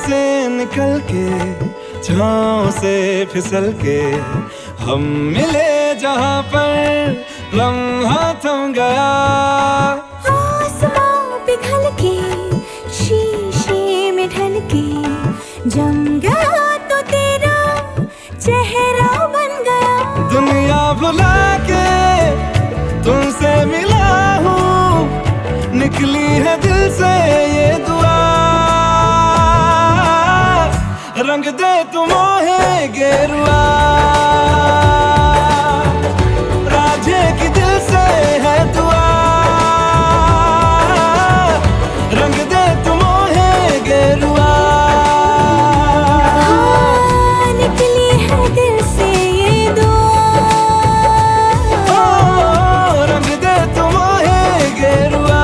से निकल के, छाँव से फिसल के, हम मिले जहाँ पर लम्हा थम गया। आसमां पिघल के, शीशे में ढल के, जम गया तो तेरा चेहरा बन गया। दुनिया भुला के तुमसे मिला हूँ, निकली है दिल से ये दुआ। रंग दे तू मोहे गेरुआ, राझे की दिल से है दुआ। रंग दे तू मोहे गेरुआ, हाँ, निकली है दिल से ये दुआ। रंग दे तू मोहे गेरुआ।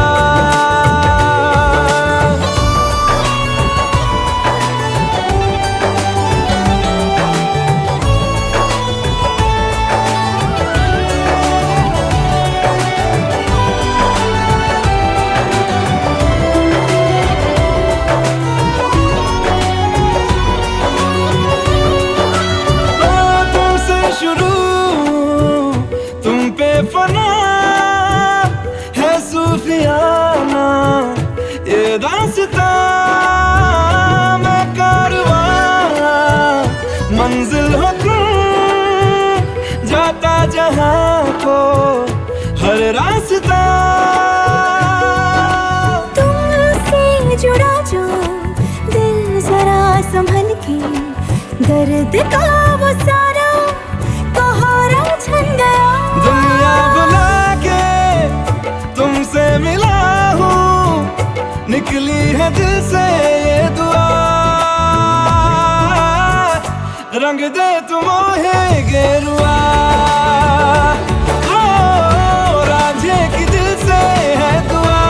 फना है सूफियाना ये दास्तां, मैं कारवां मंजिल हो तुम, जाता जहां को हर रास्ता। तुमसे जुड़ा जो दिल जरा संभल के, दर्द का वो सारा कोहरा छन गया। दुनिया बुला के तुमसे मिला हूँ, निकली है दिल से ये दुआ। रंग दे तू मोहे गेरुआ, ओ राझे की दिल से है दुआ।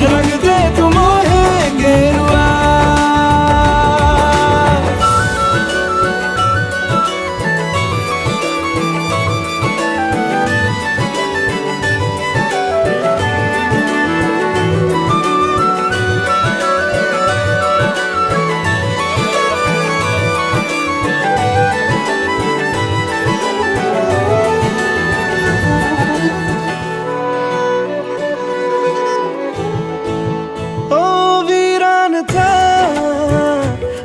रंग दे तू मोहे गेरुआ।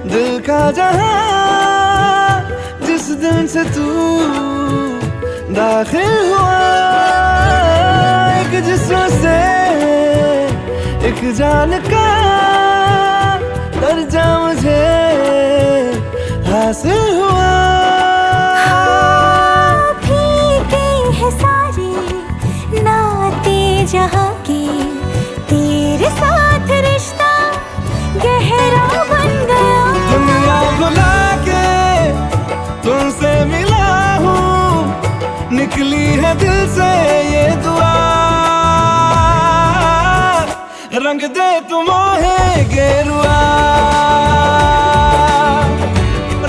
दिल का जहां जिस दिन से तू दाखिल हुआ, एक जिस्म से एक जान का दर्जा मुझे हासिल हुआ। फीके हैं सारे नाते जहाँ के, तेरे साथ रिश्ता गहरा बन गया। दुनिया भुला के तुमसे मिला हूँ, निकली है दिल से ये दुआ। रंग दे तू मोहे गेरुआ,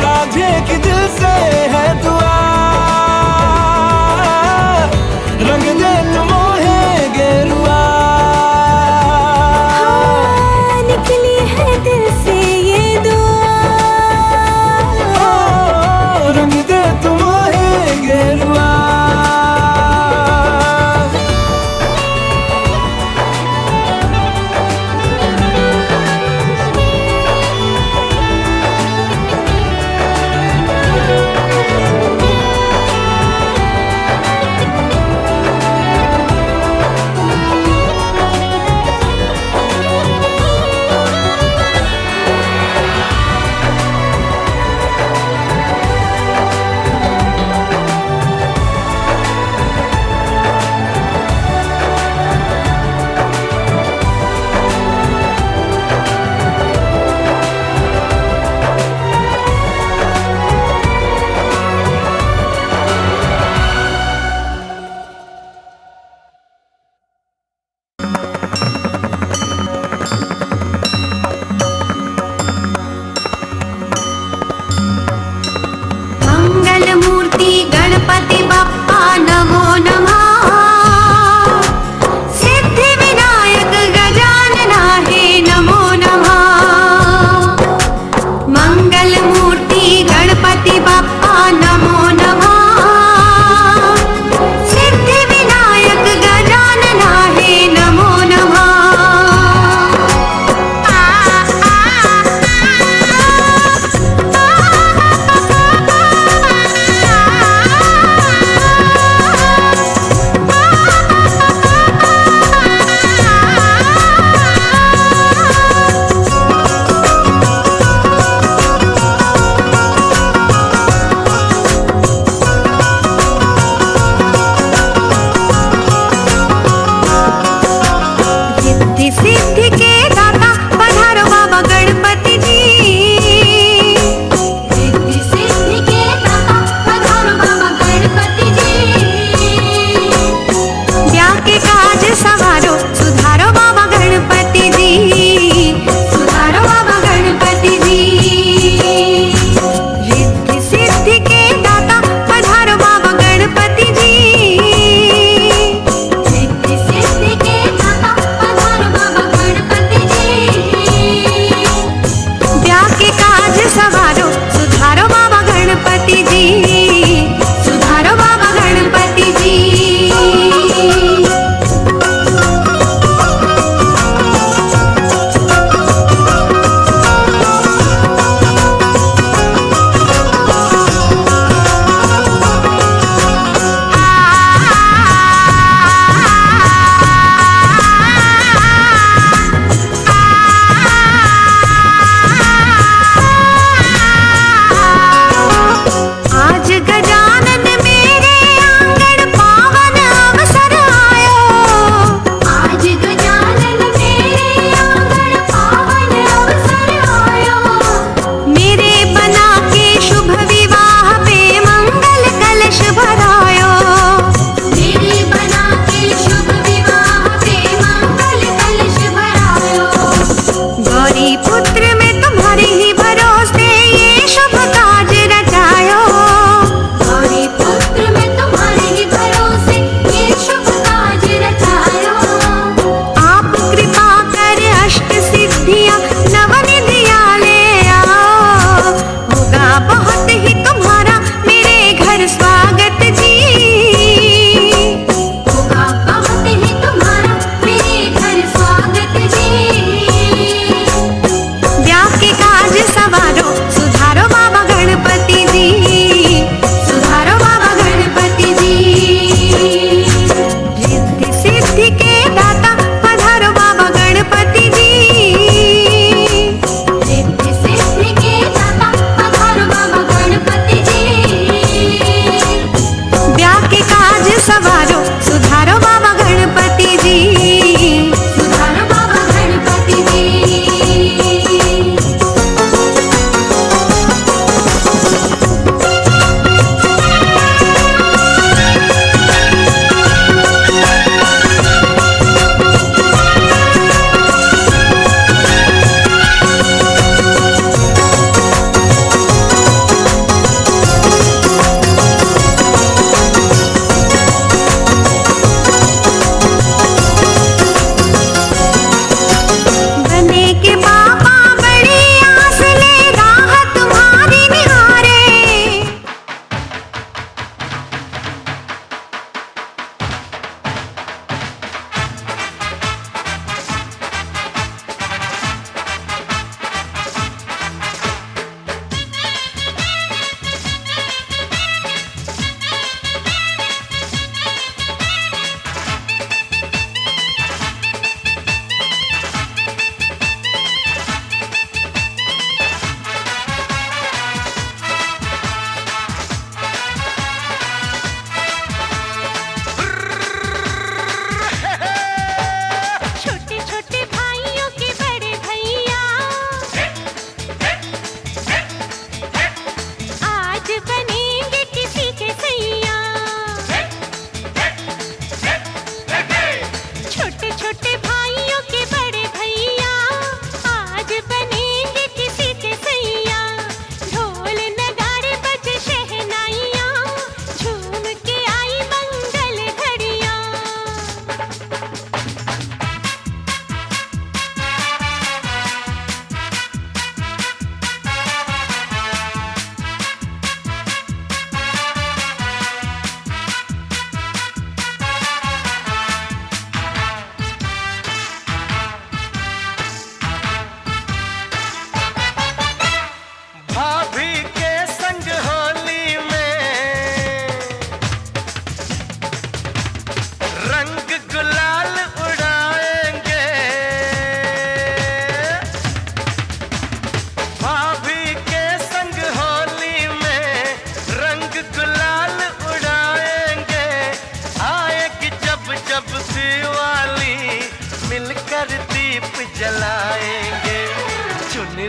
राझे की दिल से है दुआ। रंग दे तू मोहे गेरुआ, हाँ, निकली है दिल से ये दुआ। रंग दे तू मोहे गेरुआ।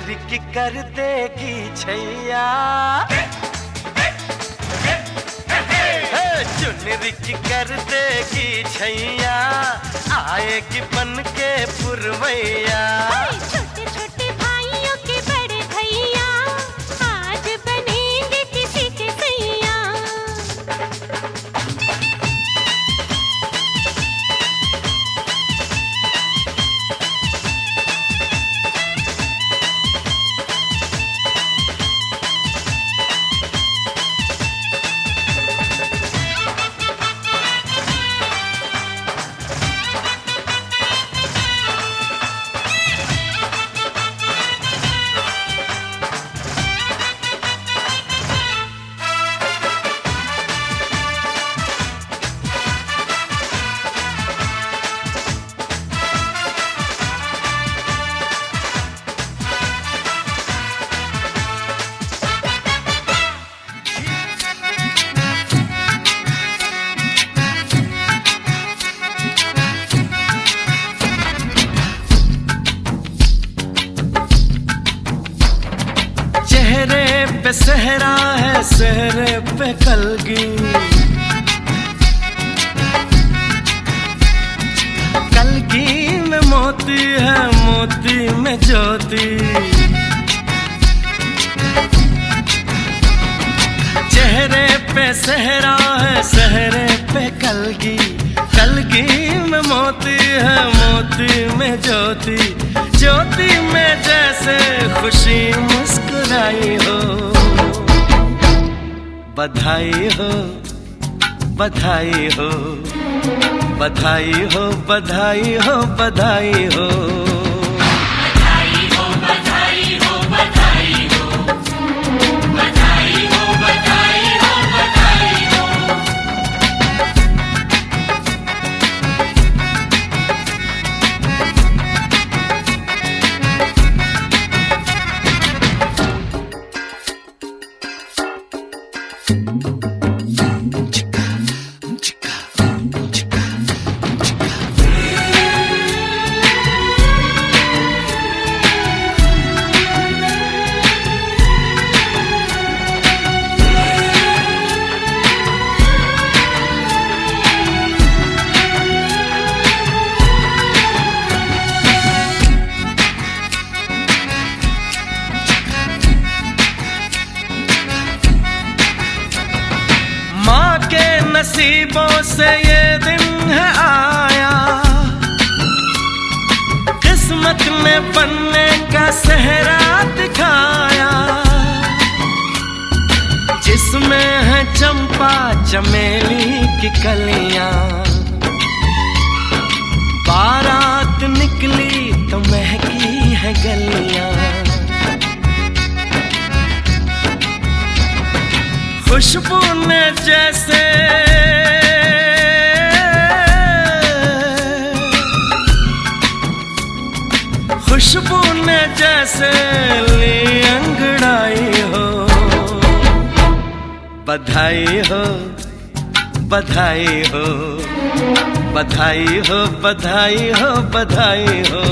चुनरी की कर देगी छैया, चुनरी की कर देगी छैया, आएगी बन के पुरवैया। छोटे छोटे भाइयों के बड़े भैया आज बनेंगे किसी के सैया। चेहरे पे सहरा है, सहरे पे कलगी, कलगी में मोती है, मोती में ज्योति। चेहरे पे सहरा है, सहरे पे कलगी, कलगी में मोती है, मोती में ज्योति। ज्योति में जैसे खुशी मुस्कुराई हो, बधाई हो, बधाई हो, बधाई हो, बधाई हो, बधाई हो। नसीबों से ये दिन है आया, किस्मत ने बनने का सेहरा दिखाया, जिसमें है चंपा चमेली की कलियां। बारात निकली तो महकी है गलियां, खुशबू ने जैसे खुशबू ने जैसे ली अंगड़ाई हो, बधाई हो, बधाई हो, बधाई हो, बधाई हो, बधाई हो।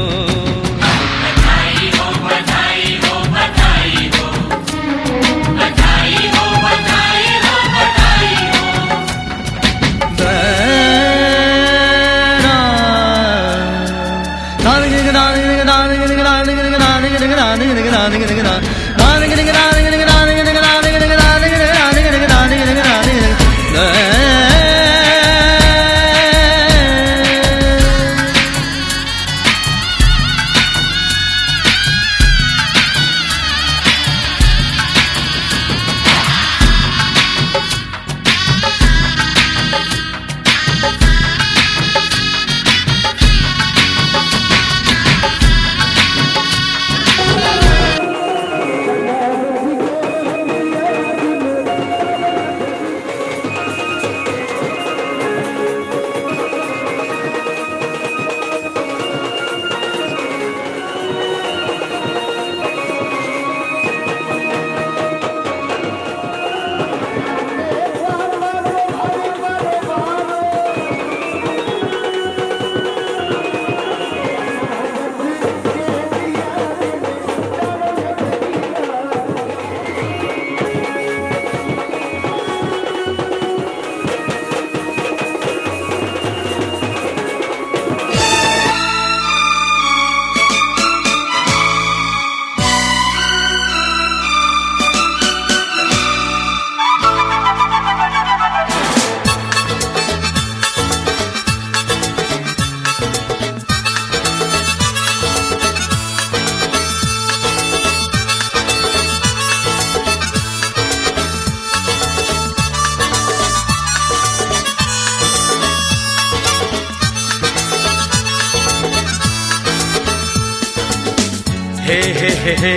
हे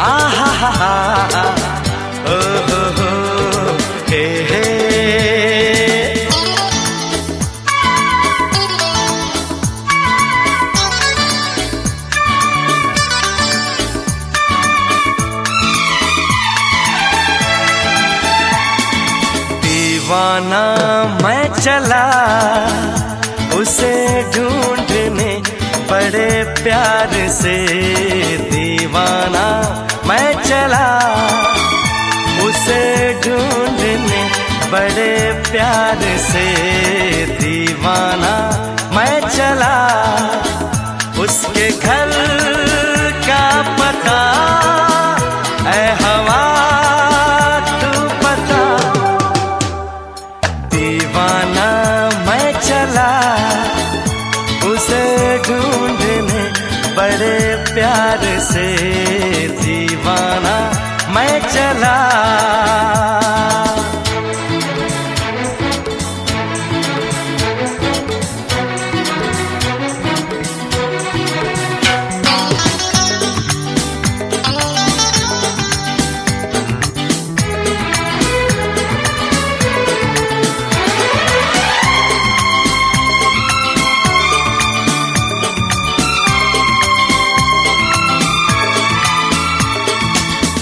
आ हा ओ हो हे दीवाना मैं चला उसे ढूंढने बड़े प्यार से, दीवाना मैं चला उसे ढूंढने बड़े प्यार से, दीवाना मैं चला उसके घर का पता ऐ हवा तू पता, दीवाना मैं चला उसे ढूंढने बड़े प्यार से, दीवाना मैं चला।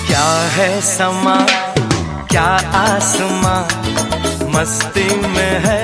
क्या है समा क्या आसमां मस्ती में है,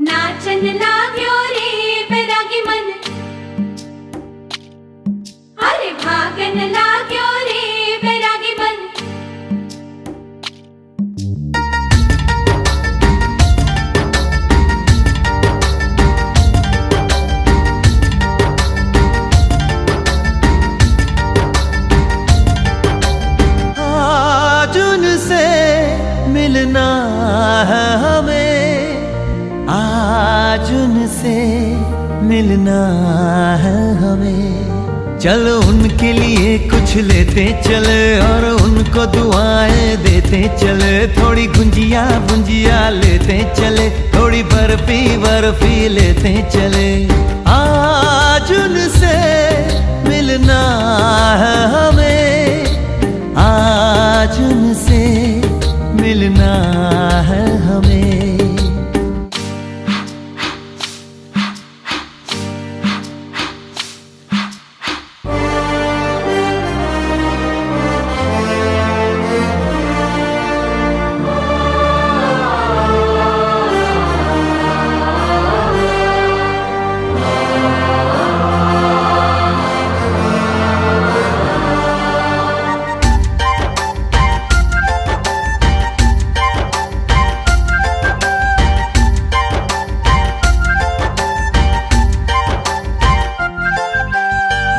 नाचन लाग्यो रे बैरागी मन, अरे भागन लाग्यो रे बैरागी मन। आज उनसे मिलना है हमें, आज उनसे मिलना है हमें। चलो उनके लिए कुछ लेते चले और उनको दुआएं देते चले। थोड़ी गुंजिया गुंजिया लेते चले, थोड़ी बर्फी बर्फी लेते चले। आज उनसे मिलना है हमें, आज उनसे मिलना है हमें।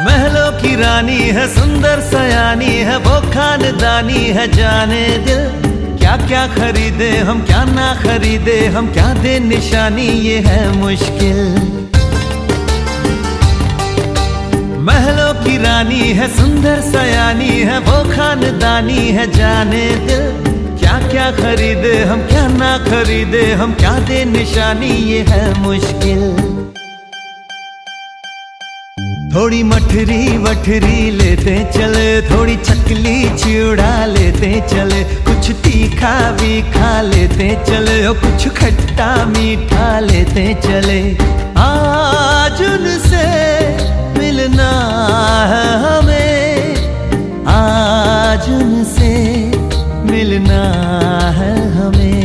महलों की रानी है, सुंदर सयानी है, वो खानदानी है। जाने दिल क्या क्या खरीदे हम, क्या ना खरीदे हम, क्या दे निशानी, ये है मुश्किल। महलों की रानी है, सुंदर सयानी है, वो खानदानी है। जाने दिल क्या क्या खरीदे हम, क्या ना खरीदे हम, क्या दे निशानी, ये है मुश्किल। थोड़ी मठरी वठरी लेते चले, थोड़ी चकली चिड़ा लेते चले। कुछ तीखा भी खा लेते चले और कुछ खट्टा मीठा लेते चले। आज उनसे मिलना है हमें, आज उनसे मिलना है हमें।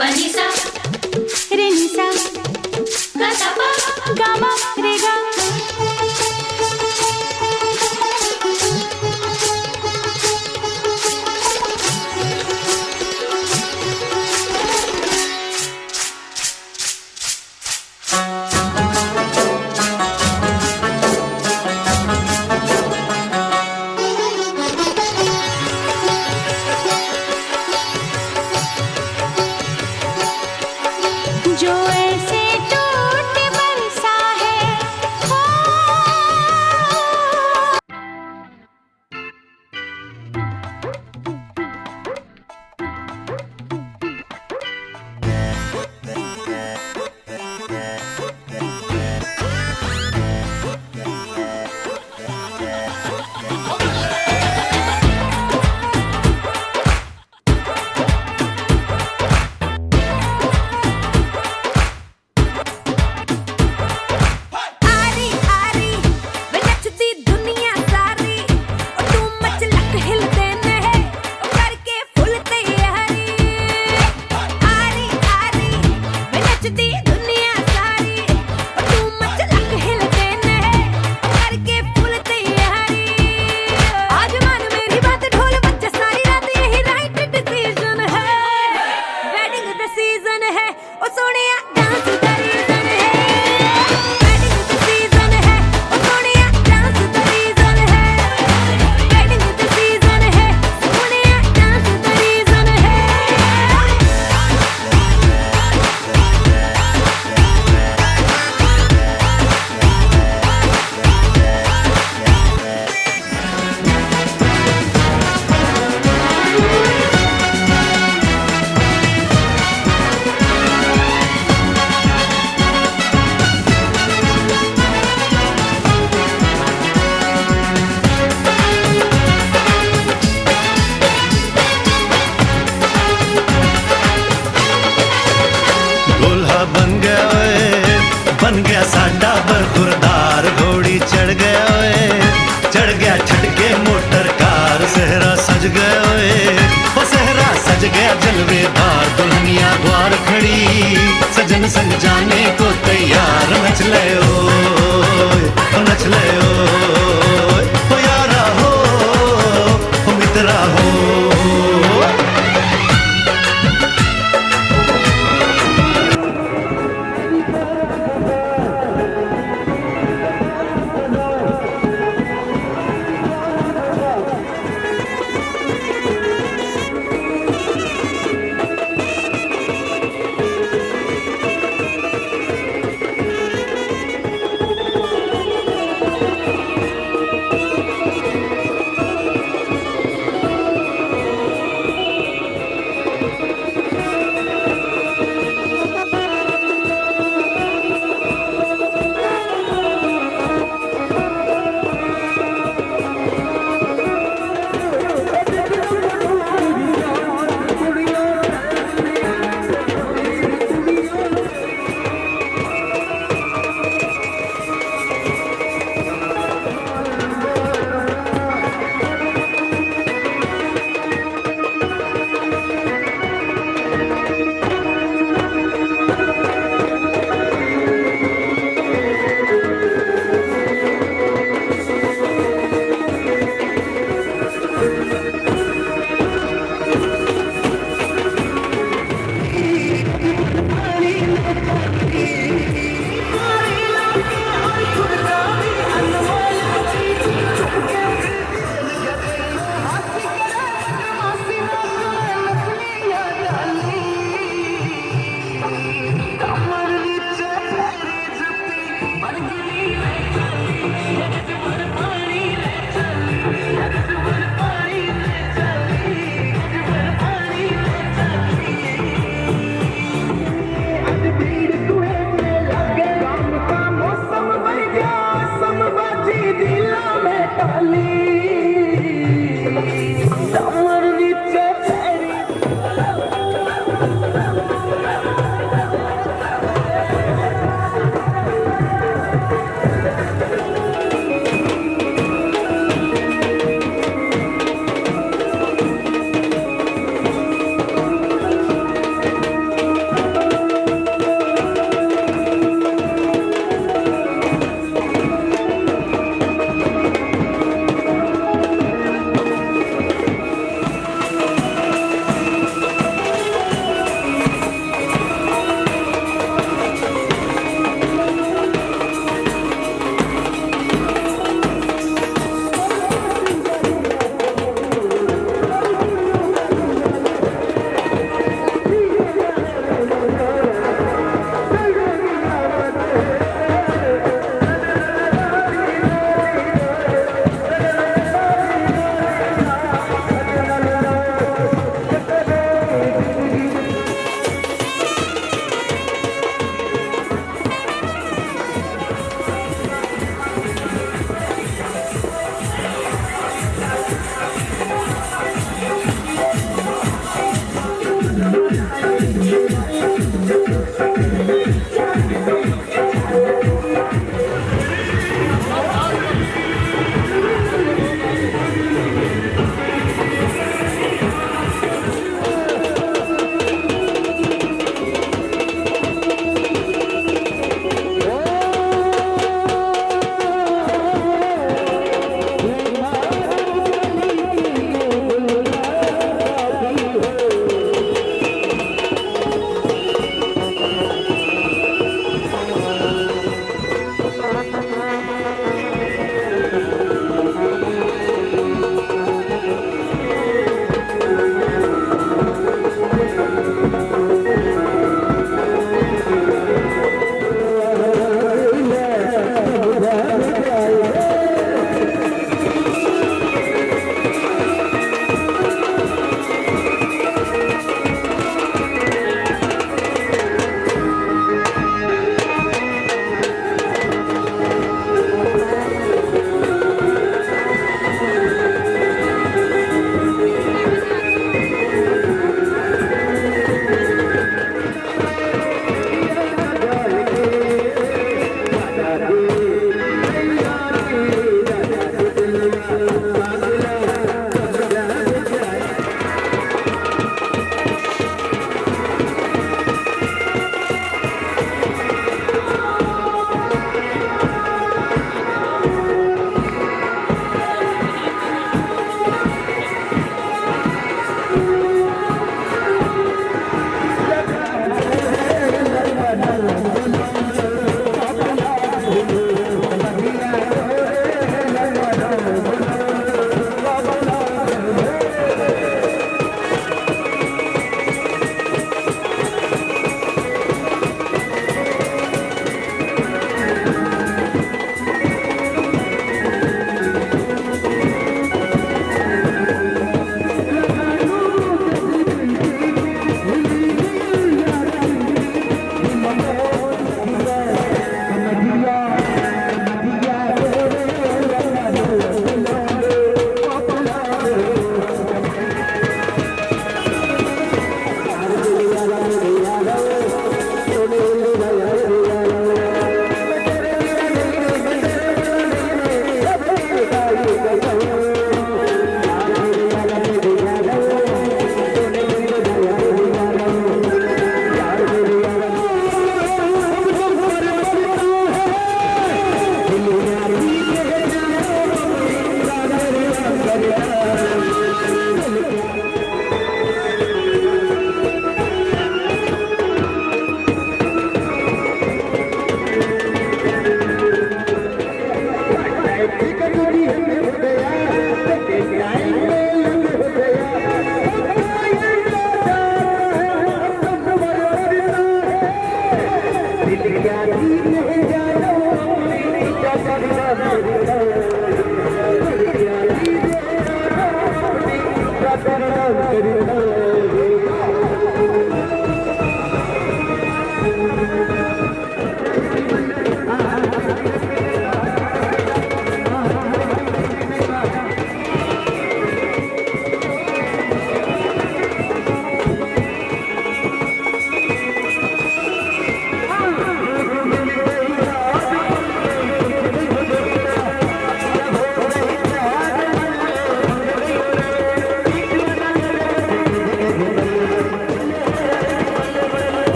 पनिसा रेनिसा गसपा गामा रेगा जो ऐसे टूट बरसा है हो बन गया साडा बरखुरदार घोड़ी चढ़ गया ओए चढ़ गया छटके मोटर कार सहरा सज गया ओए वो सहरा सज गया जलवेदार दुल्हनिया द्वार खड़ी सजन संग जाने को तैयार नच ले ओ नच ले ओ यारा हो मित्रा हो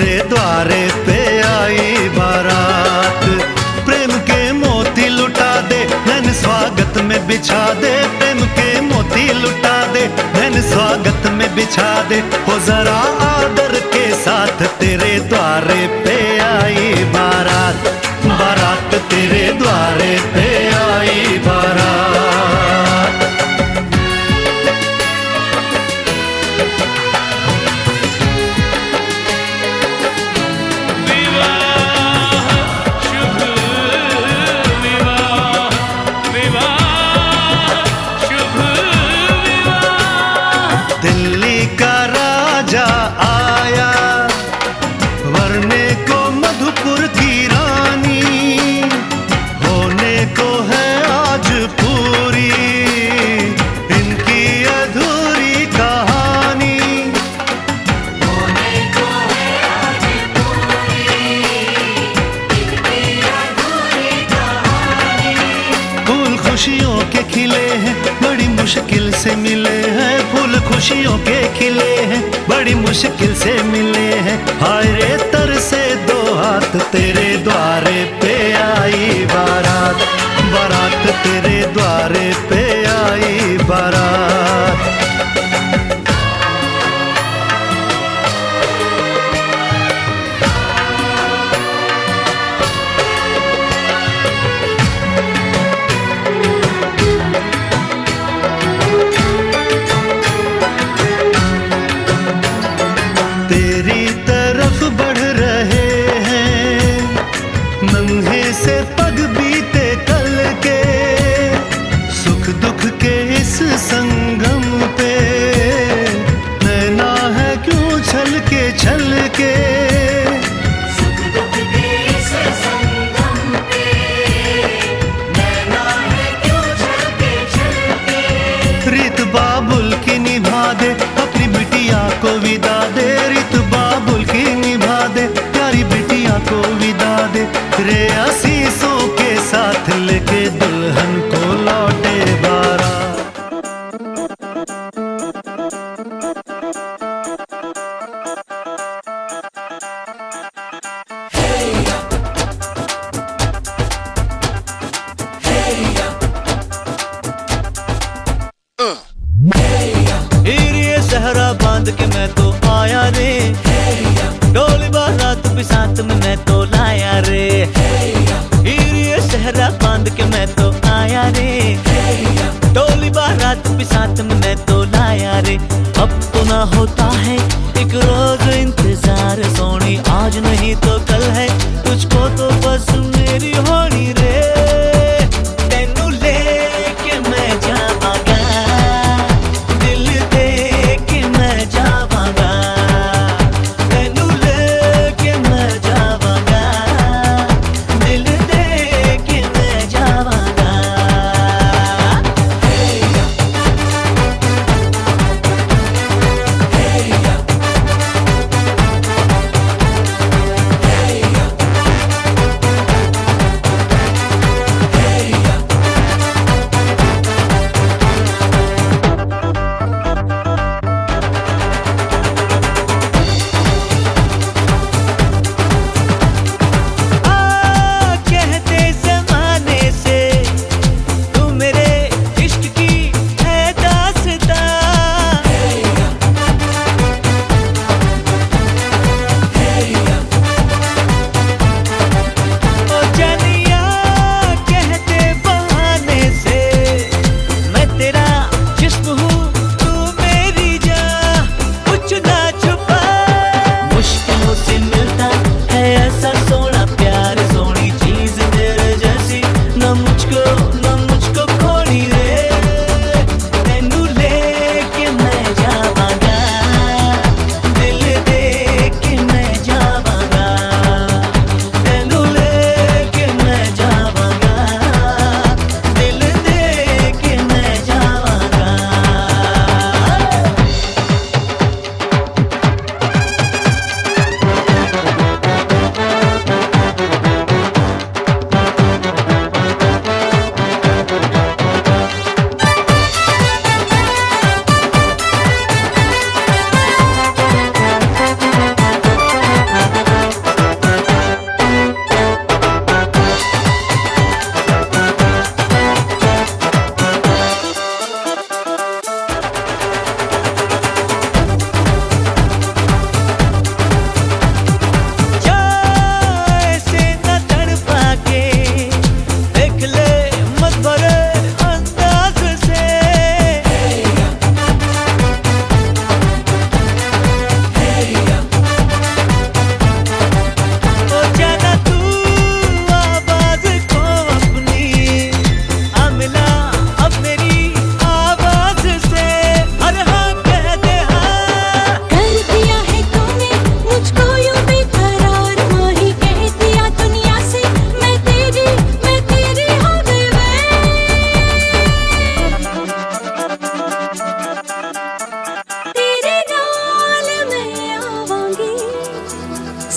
तेरे द्वारे पे आई बारात। प्रेम के मोती लुटा दे, नैन स्वागत में बिछा दे। प्रेम के मोती लुटा दे, नैन स्वागत में बिछा दे। हो जरा आदर के साथ तेरे द्वारे पे आई बारात। बारात तेरे द्वारे पे आई बारात। दिल्ली का राजा आया, वरने को मधुपुर की रानी। होने को है आज पूरी इनकी अधूरी कहानी। होने को है आज पूरी इनकी अधूरी कहानी। फूल खुशियों के खिले हैं, बड़ी मुश्किल से मिले हैं। फूल खुशियों के खिले हैं, बड़ी मुश्किल से मिले हैं। हाय रे तरसे दो हाथ, तेरे द्वारे पे आई बारात। बारात तेरे द्वारे पे आई बारात। तेरी तरफ बढ़ रहे हैं नन्हे से पग बीते कल के। सुख दुख के इस संगम पे नैना है क्यों छल के। सुख दुख के इस संगम पे नैना है क्यों छल के। रीत बाबुल की निभा दे, अपनी बिटिया को विदा दे। रीत बाबुल की निभा दे, प्यारी बिटिया को विदा दे। रे आशीषों के साथ लेके दुल्हन को लौटे बारात। हीरे सहरा बांध के मैं तो आया रे। डोली बारात भी साथ में मैं तो लाया रे। हीरे सहरा बांध के मैं तो आया रे। डोली बारात भी साथ में मैं तो लाया रे। अब तो ना होता है एक रोज इंतजार सोनी, आज नहीं तो कल है तुझको तो बस मेरी होनी रे। तेनू लेके मैं जावांगा, दिल दे के मैं जावांगा। तेनू लेके मैं जावांगा, दिल दे के मैं जावांगा।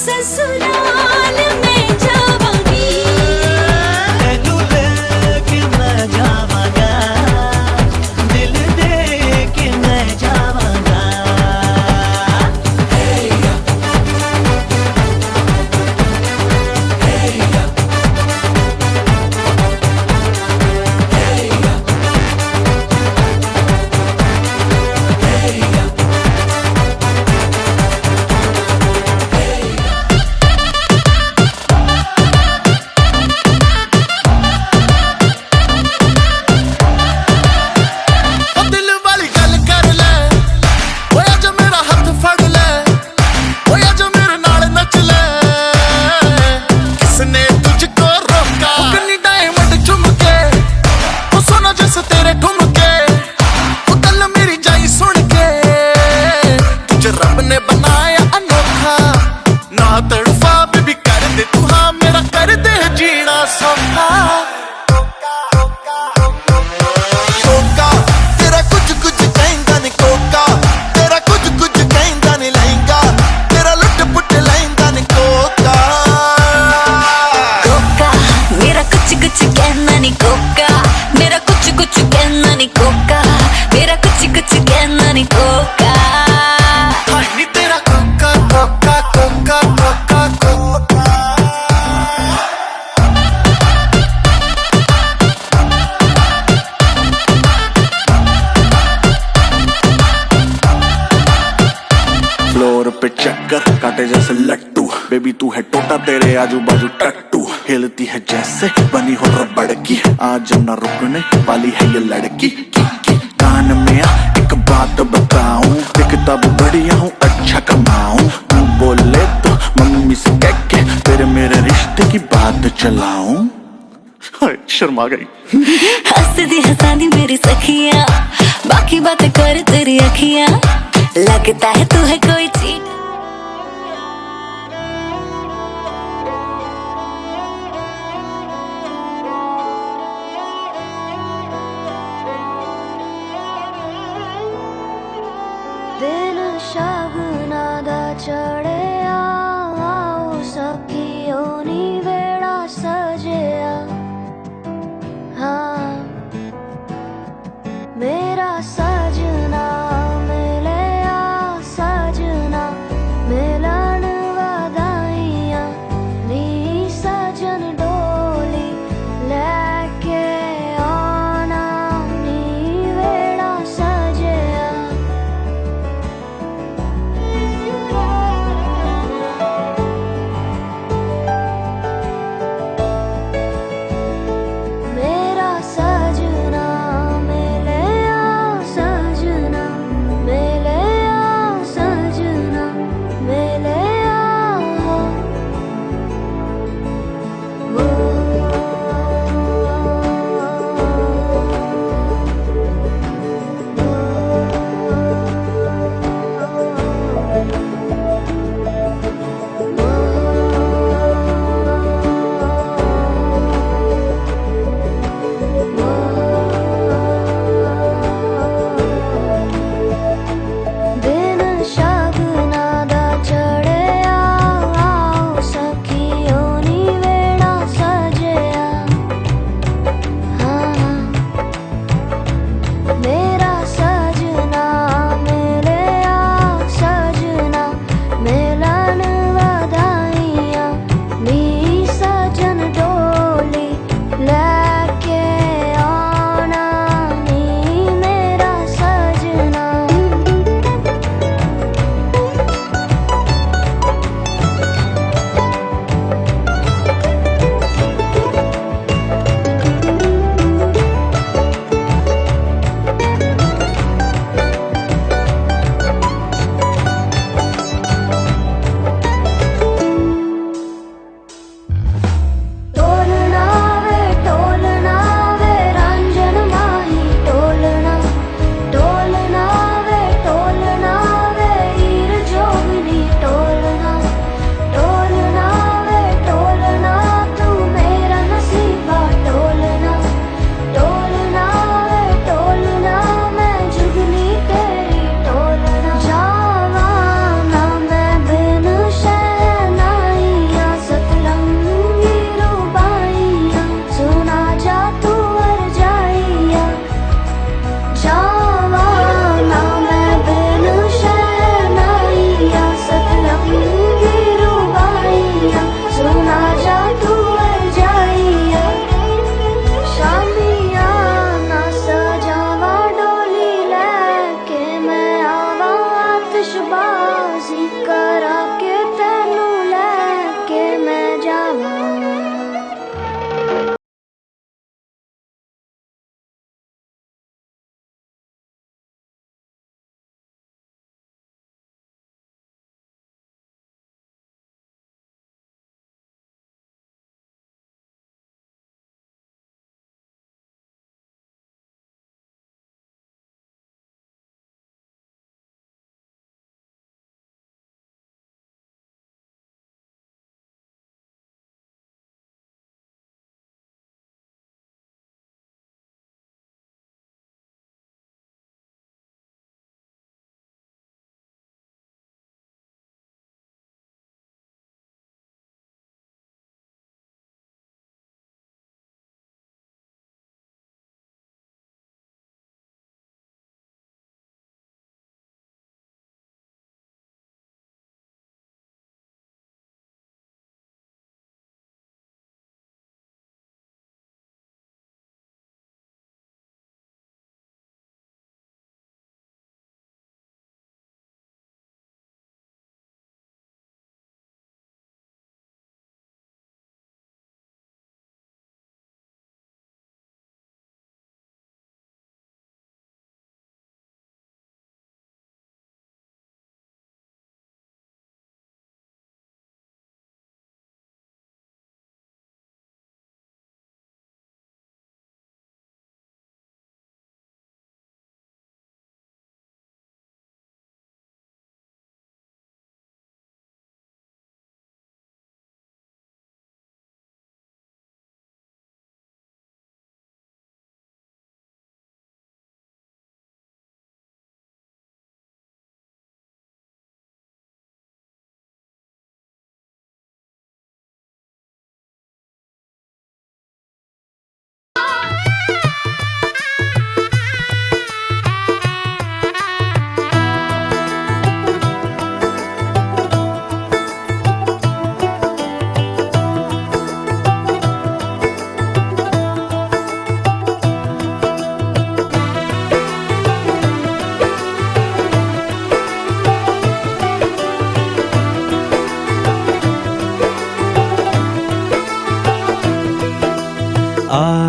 ससुराल में जावांगी, तेनू लेके मैं जावांगा, दिल दे के मैं जावांगा। रब ने बनाया अनोखा ना तड़फा बेबी कर दे तू हाँ मेरा कर दे जीना सौखा। कोका तेरा कुछ कुछ कहंदा नहीं, कोका तेरा कुछ कुछ कहंदा नहीं, लहंगा तेरा लुट पुट लहंदा नहीं, कोका कोका मेरा कुछ कुछ कहना नहीं, कोका मेरा कुछ कुछ कहना नहीं, कोका मेरा कुछ कुछ कहना नहीं, कोका। फ्लोर पे चक्कर काटे जैसे लट्टू, बेबी तू है टोटा तेरे आजू बाजू टट्टू, हिलती है जैसे बनी हो रबड़ की, आज न रुकने वाली है ये लड़की की। कान में आ एक बात बताऊं, दिखता भी बढ़िया हूँ अच्छा कमाऊं, तू बोले तो मम्मी से कह के तेरे मेरे रिश्ते की बात चलाऊं। शर्मा गई। हंसदी हंसादी मेरी सखियां, बाकी बातें कर तेरी अखियां, लगता है तू है कोई चीट। दिन शगुना दा चढ़िया, आओ सखियों नी वेड़ा सजिया, हाँ मेरा सजना मिले आ सजना।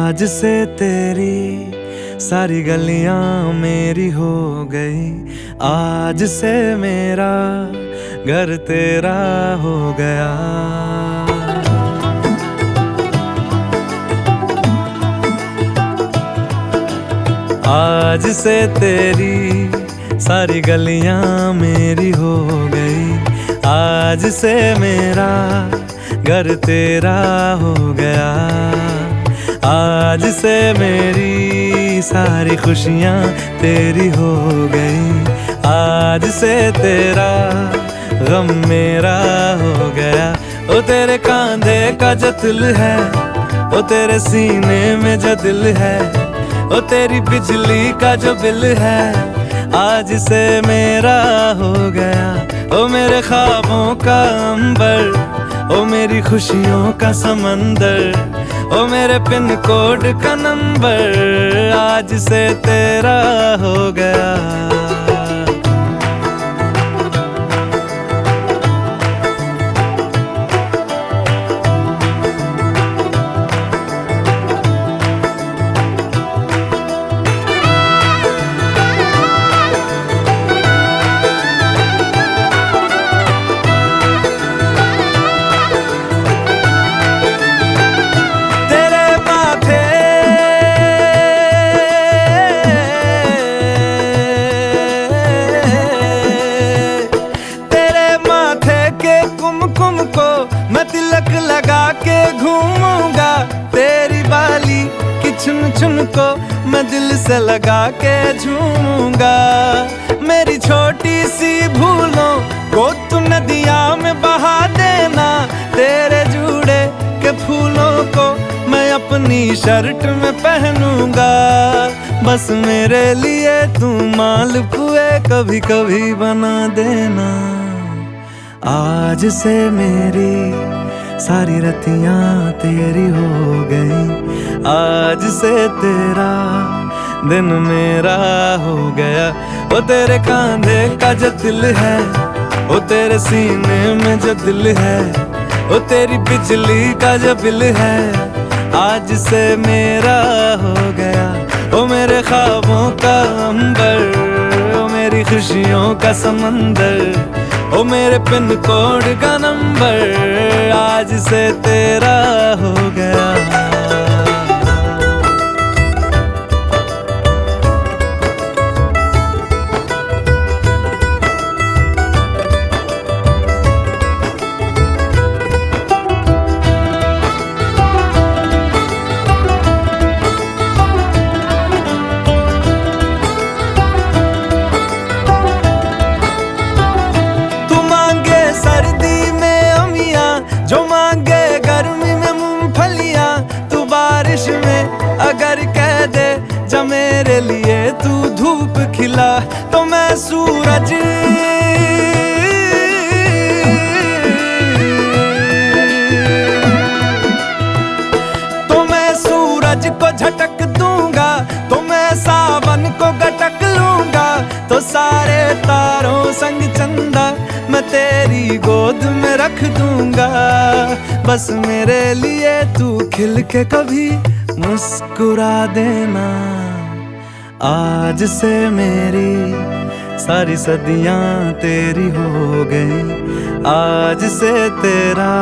आज से तेरी सारी गलियां मेरी हो गई, आज से मेरा घर तेरा हो गया। आज से तेरी सारी गलियां मेरी हो गई, आज से मेरा घर तेरा हो गया। आज से मेरी सारी खुशियां तेरी हो गई, आज से तेरा गम मेरा हो गया। ओ तेरे कांधे का जो दिल है, ओ तेरे सीने में जो दिल है, ओ तेरी बिजली का जो बिल है, आज से मेरा हो गया। ओ मेरे ख्वाबों का अंबर, ओ मेरी खुशियों का समंदर, ओ मेरे पिन कोड का नंबर, आज से तेरा हो गया। मैं तिलक लगा के घूमूंगा, तेरी बाली की चुन चुन को मैं दिल से लगा के झूमूंगा। मेरी छोटी सी भूलों को तू नदिया में बहा देना, तेरे जूड़े के फूलों को मैं अपनी शर्ट में पहनूंगा। बस मेरे लिए तू मालपुए कभी कभी बना देना। आज से मेरी सारी रतियां तेरी हो गई, आज से तेरा दिन मेरा हो गया। ओ तेरे कांधे का जो दिल है, ओ तेरे सीने में जो दिल है, ओ तेरी बिजली का जो बिल है, आज से मेरा हो गया। ओ मेरे ख्वाबों का अंबर, ओ मेरी खुशियों का समंदर, ओ मेरे पिन कोड का नंबर, आज से तेरा हो गया। जो मांगे गर्मी में मूंगफलियां, तू बारिश में अगर कह दे जा मेरे लिए तू धूप खिला, तो मैं सूरज को झटक दूंगा, तो मैं सावन को गटक लूंगा। तो सारे तारों संग चंदा मैं तेरी गोद में रख दूंगा। बस मेरे लिए तू खिल के कभी मुस्कुरा देना। आज से मेरी सारी सदियां तेरी हो गई, आज से तेरा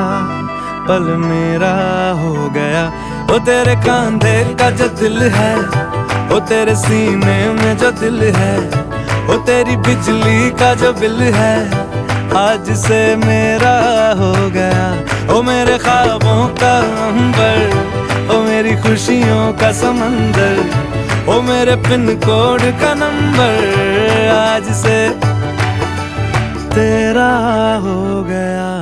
पल मेरा हो गया। ओ तेरे कांधे का जो दिल है, ओ तेरे सीने में जो दिल है, ओ तेरी बिजली का जो बिल है, आज से मेरा हो गया। ओ मेरे ख्वाबों का अंबर, ओ मेरी खुशियों का समंदर, ओ मेरे पिन कोड का नंबर, आज से तेरा हो गया।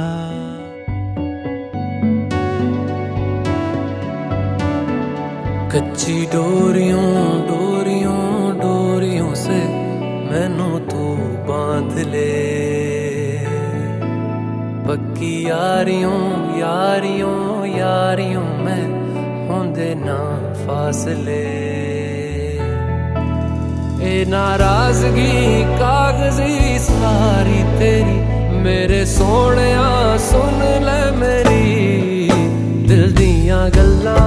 कच्ची डोरियों डोरियों डोरियों से मैनू तू बांध ले, पक्की यारियों यारियों यारियों में होंदे ना फासले। ए नाराजगी कागजी सारी तेरी, मेरे सोहणिया सुन ले मेरी दिल दियां गल्लां।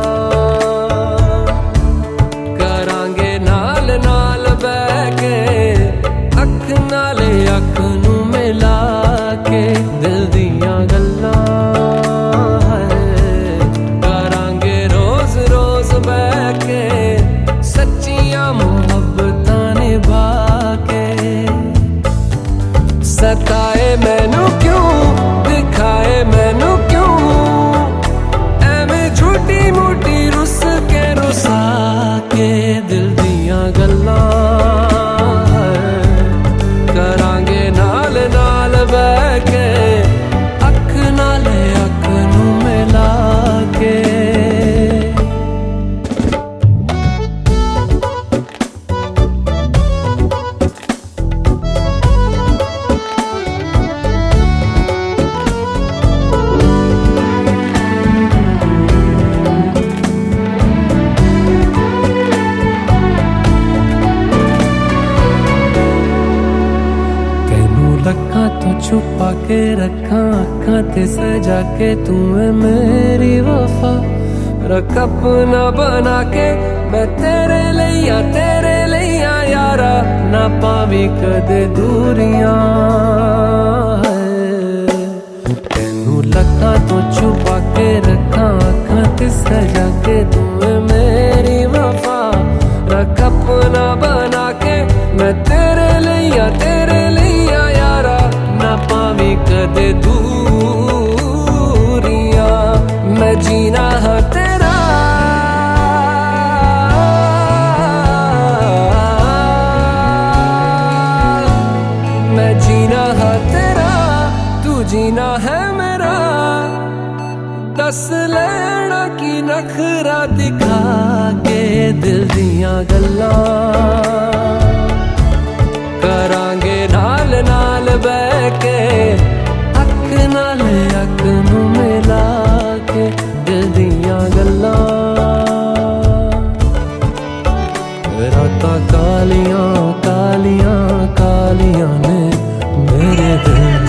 छुपा के रखा अखां ते सजा के तू है मेरी वफा रख अपना बना के मैं तेरे लिया यारा ना पावी कदे दूरियां तेनू लखा तो छुपा के रखा अखां ते सजा के तू है मेरी वफा रख अपना बना के मैं तेरे लिया यारा ना पावी कदे दूरियां मैं जीना है तेरा मैं जीना है तेरा तू जीना है मेरा दस लेना की नखरा दिखा के दिल दियां गल्लां करांगे नाल नाल बह के अख नाल अख नू मिला के दिल दियां गल्लां रातां कालियां कालियां कालियां ने मेरे दिल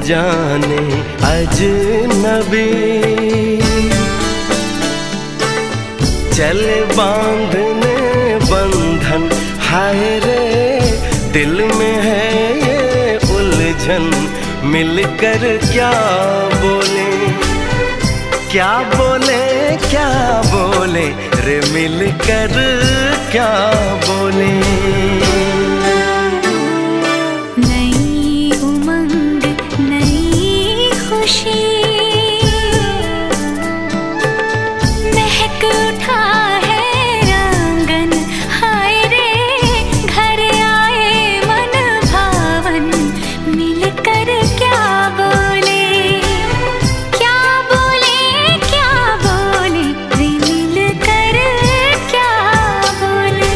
जाने अजनबी। चले बांधने बंधन, हाय रे दिल में है ये उलझन, मिलकर क्या बोले, क्या बोले, क्या बोले रे मिलकर क्या बोले। नई उमंग नई खुशी, महक उठा है आंगन, हाय रे घर आए मन भावन, मिलकर क्या बोले, क्या बोले, क्या बोले रे मिलकर क्या बोले।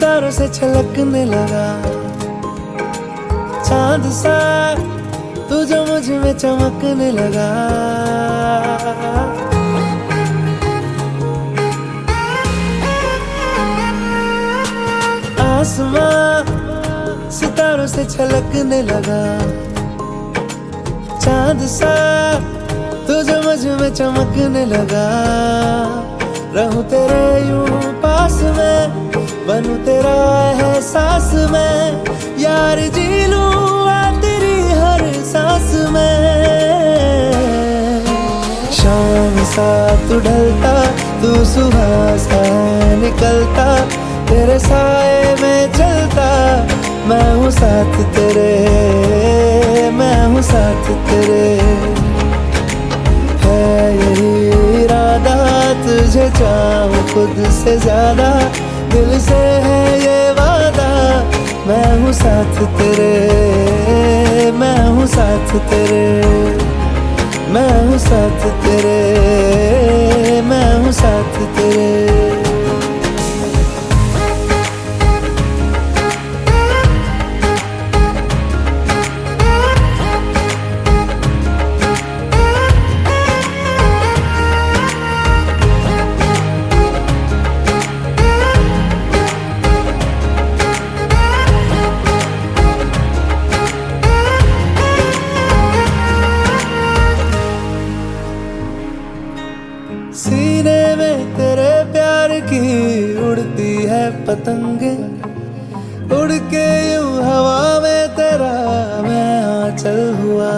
सितारों से छलकने लगा चांद सा, तू जो मुझ में चमकने लगा। आसमां सितारों से छलकने लगा चांद सा, तू जो मुझ में चमकने लगा। रहूं तेरे यूं पास में, बनूं तेरा एहसास में, यार जी लूं आ तेरी हर सांस में। शाम सा तू ढलता, तू सुबह सा निकलता, तेरे साए में चलता, मैं हूँ साथ तेरे, मैं हूँ साथ तेरे। है यही इरादा, तुझे चाहूं खुद से ज्यादा, दिल से है ये वादा, मैं हूँ साथ तेरे, मैं हूँ साथ तेरे, मैं हूँ साथ तेरे, मैं हूँ साथ तेरे। सीने में तेरे प्यार की उड़ती है पतंगे, उड़ के यूं हवा में तेरा मैं आंचल हुआ।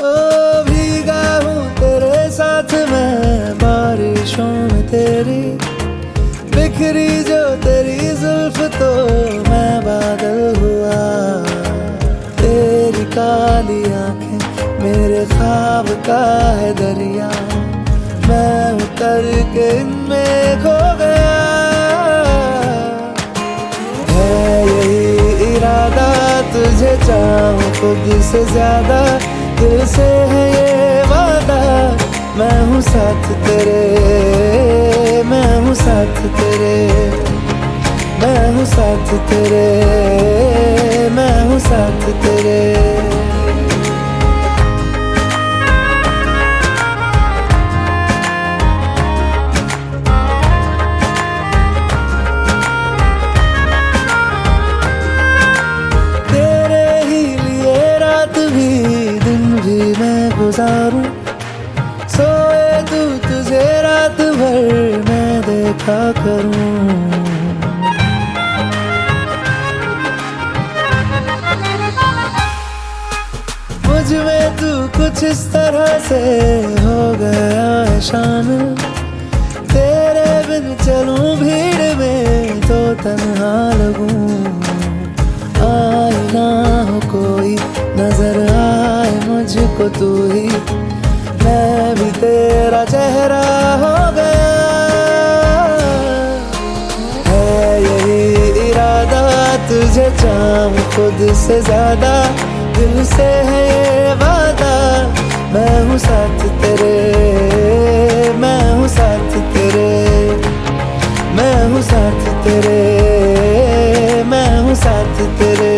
ओ भीगा हूँ तेरे साथ मैं बारिशों में तेरी, बिखरी जो तेरी जुल्फ तो मैं बादल हुआ। तेरी काली आंखें मेरे ख्वाब का है दरिया, मैं उतर के इनमें खो गया। है यही इरादा, तुझे चाहूं खुद से ज्यादा, दिल से है ये वादा, मैं हूँ साथ तेरे, मैं हूँ साथ तेरे, मैं हूँ साथ तेरे, मैं हूँ साथ तेरे। तेरे ही लिए रात भी दिन भी मैं गुजारूं, सोए तू तुझे रात भर मैं देखा करूं। मुझ में तू कुछ इस तरह से हो गया है शामिल, तेरे बिन चलूं भीड़ में तो तन्हा लगूं। आए ना हो कोई, नजर आए मुझको तू ही, मैं भी तेरा चेहरा हो गया। है यही इरादा, तुझे चाहूं खुद से ज्यादा, दिल से है ये वादा, मैं हूँ साथ तेरे, मैं हूँ साथ तेरे, मैं हूँ साथ तेरे, मैं हूँ साथ तेरे।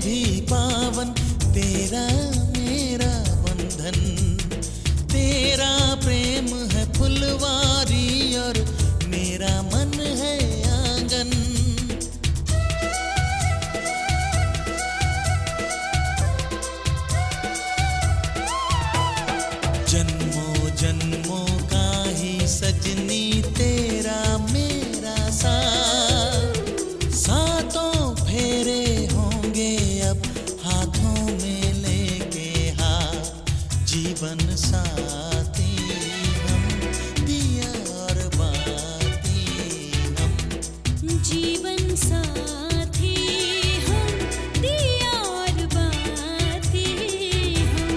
भी पावन तेरा मेरा बंधन। तेरा प्रेम है फुलवारी और मेरा मन है आंगन। जन्मों जन्मों का ही सजनी तेरा मेरा साथ। सातों फेरे होंगे अब हाथों में लेके हाथ। जीवन साथी हम दिया और बाती हम। जीवन साथी हम दिया और बाती हम।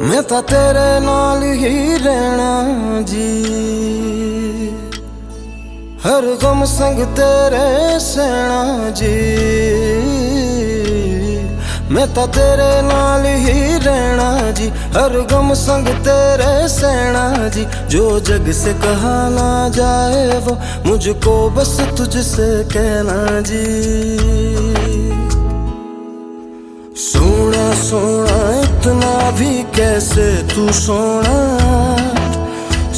मैं ਤਾਂ तेरे नाल ही रहना जी। हर गम संग तेरे सहना जी। मैं ਤਾਂ तेरे नाल ही रहना जी। हर गम संग तेरे सहना जी। जो जग से कहा ना जाए वो मुझको बस तुझसे कहना जी। सोना सोना इतना भी कैसे तू सोना।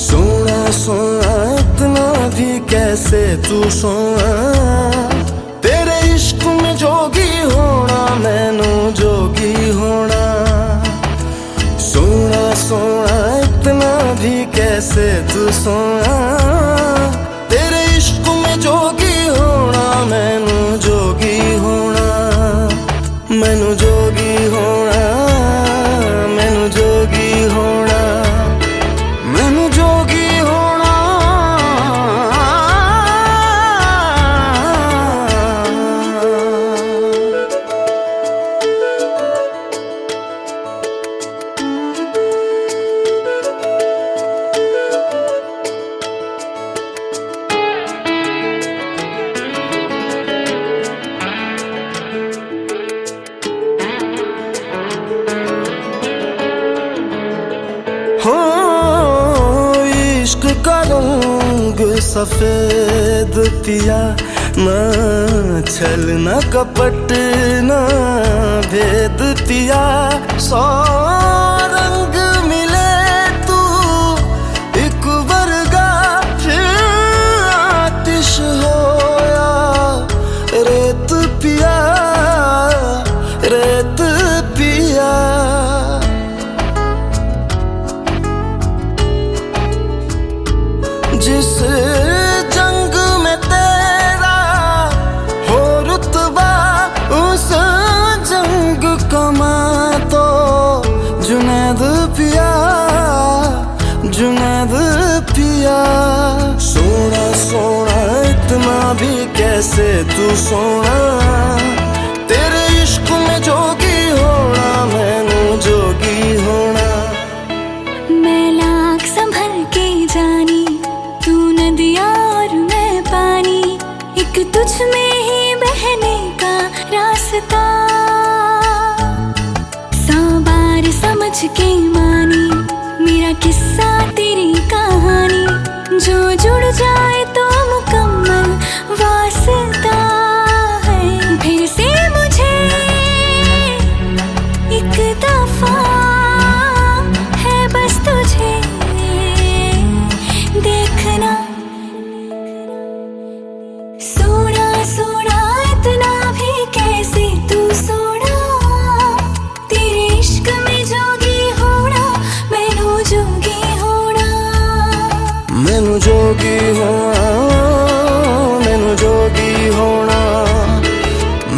सोना सोना इतना भी कैसे तू सोना। तेरे इश्क में जोगी होना मैनू जोगी होना। सोना सोना इतना भी कैसे तू सोना। तेरे इश्क में जोगी होना मैनू जोगी होना। मैनू जोगी होना मैनू जोगी होना मैनू जोगी होना। हो इश्क का रंग सफेद पिया। ना छल ना कपट ना भेद पिया। सौ रंग मिले तू एक वर्गा फिर आतिश होया रेत पिया रेत पिया। जिस जंग में तेरा हो रुतबा उस जंग कमा तो जुनैद इतना भी कैसे तू सोना, तेरे इश्क में जोगी होना, मैनू जोगी होना। मैं लाख संभल के जानी, तू नदिया और मैं पानी, एक तुझ में ही बहने का रास्ता। 100 बार समझ के मानी, मेरा किस्सा तेरी कहानी, जो जुड़ जाए तो मुकम्मल वास्ता है। फिर से मुझे एक दफा है बस तुझे देखना। सोना सोना इतना भी कैसे तू सोना, तेरे इश्क में जोगी होना, मैनू जोगी होना। मैनू जोगी होना, मैनू जोगी होना,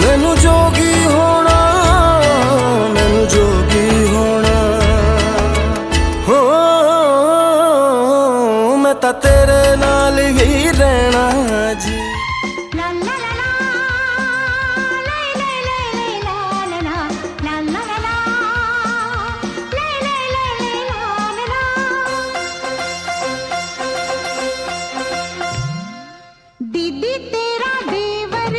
मैनू जोगी होना, मैनू जोगी होना। हो मैं तां तेरे नाल ही रहना जी। दीदी तेरा देवर